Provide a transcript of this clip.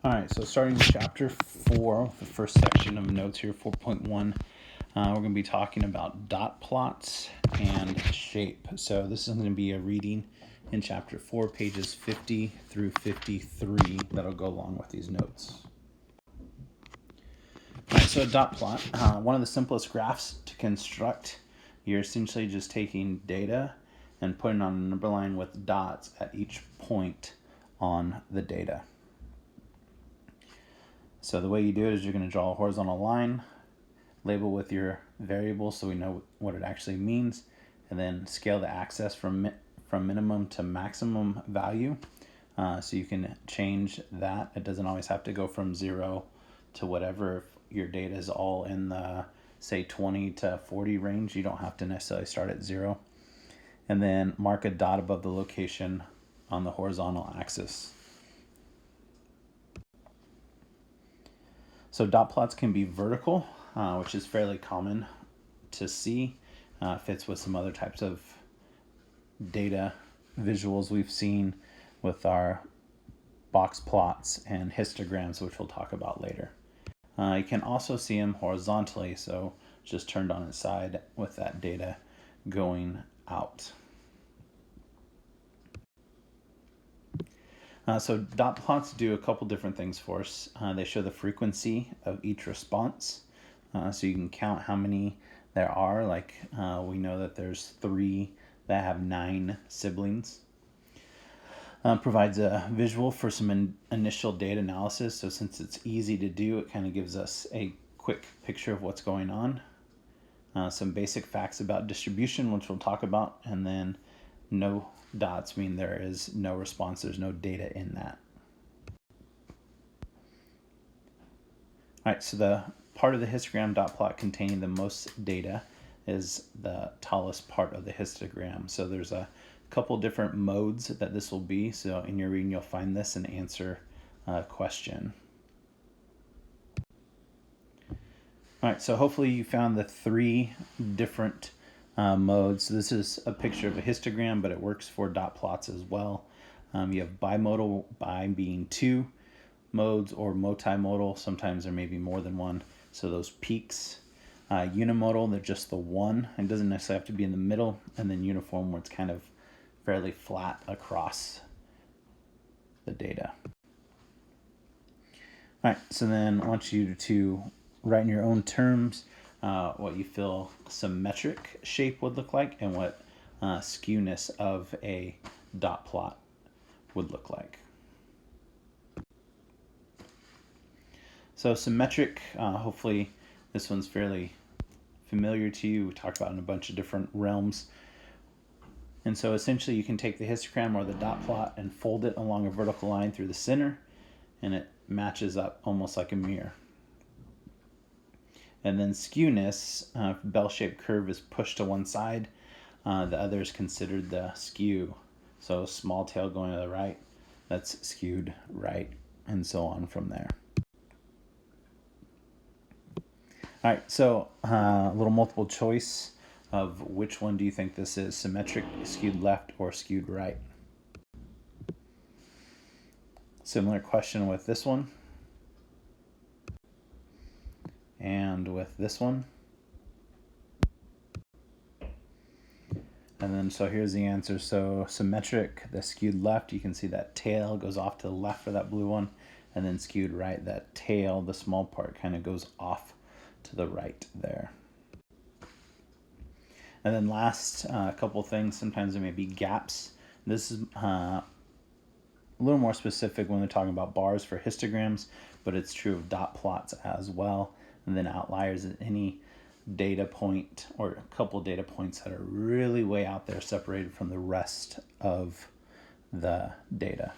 All right, so starting in chapter 4, the first section of notes here, 4.1, we're going to be talking about dot plots and shape. So this is going to be a reading in chapter 4, pages 50 through 53 that'll go along with these notes. All right, so a dot plot, one of the simplest graphs to construct. You're essentially just taking data and putting on a number line with dots at each point on the data. So the way you do it is you're going to draw a horizontal line, label with your variable so we know what it actually means, and then scale the axis from minimum to maximum value. So you can change that. It doesn't always have to go from 0 to whatever. If your data is all in the, say, 20 to 40 range, you don't have to necessarily start at 0. And then mark a dot above the location on the horizontal axis. So dot plots can be vertical, which is fairly common to see. Fits with some other types of data visuals we've seen with our box plots and histograms, which we'll talk about later. You can also see them horizontally, so just turned on its side with that data going out. So dot plots do a couple different things for us. They show the frequency of each response. So you can count how many there are. Like we know that there's 3 that have 9 siblings. Provides a visual for some initial data analysis. So since it's easy to do, it kind of gives us a quick picture of what's going on. Some basic facts about distribution, which we'll talk about, and then no dots mean there is no response, there's no data in that. All right, so the part of the histogram dot plot containing the most data is the tallest part of the histogram. So there's a couple different modes that this will be. So in your reading, you'll find this and answer a question. All right, so hopefully you found the 3 different modes. This is a picture of a histogram, but it works for dot plots as well. You have bimodal, bi being 2 modes, or multimodal. Sometimes there may be more than one. So those peaks. Unimodal, they're just the one. It doesn't necessarily have to be in the middle. And then uniform, where it's kind of fairly flat across the data. All right, so then I want you to write in your own terms what you feel symmetric shape would look like and what skewness of a dot plot would look like. So symmetric, hopefully this one's fairly familiar to you. We talked about in a bunch of different realms. And so essentially you can take the histogram or the dot plot and fold it along a vertical line through the center, and it matches up almost like a mirror. And then skewness, bell-shaped curve is pushed to one side. The other is considered the skew. So small tail going to the right, that's skewed right, and so on from there. All right, so a little multiple choice of which one do you think this is, symmetric, skewed left, or skewed right? Similar question with this one. And with this one. And then so here's the answer. So symmetric, the skewed left, you can see that tail goes off to the left for that blue one. And then skewed right, that tail, the small part, kind of goes off to the right there. And then last couple things, sometimes there may be gaps. This is a little more specific when they're talking about bars for histograms, but it's true of dot plots as well. And then outliers at any data point or a couple data points that are really way out there separated from the rest of the data.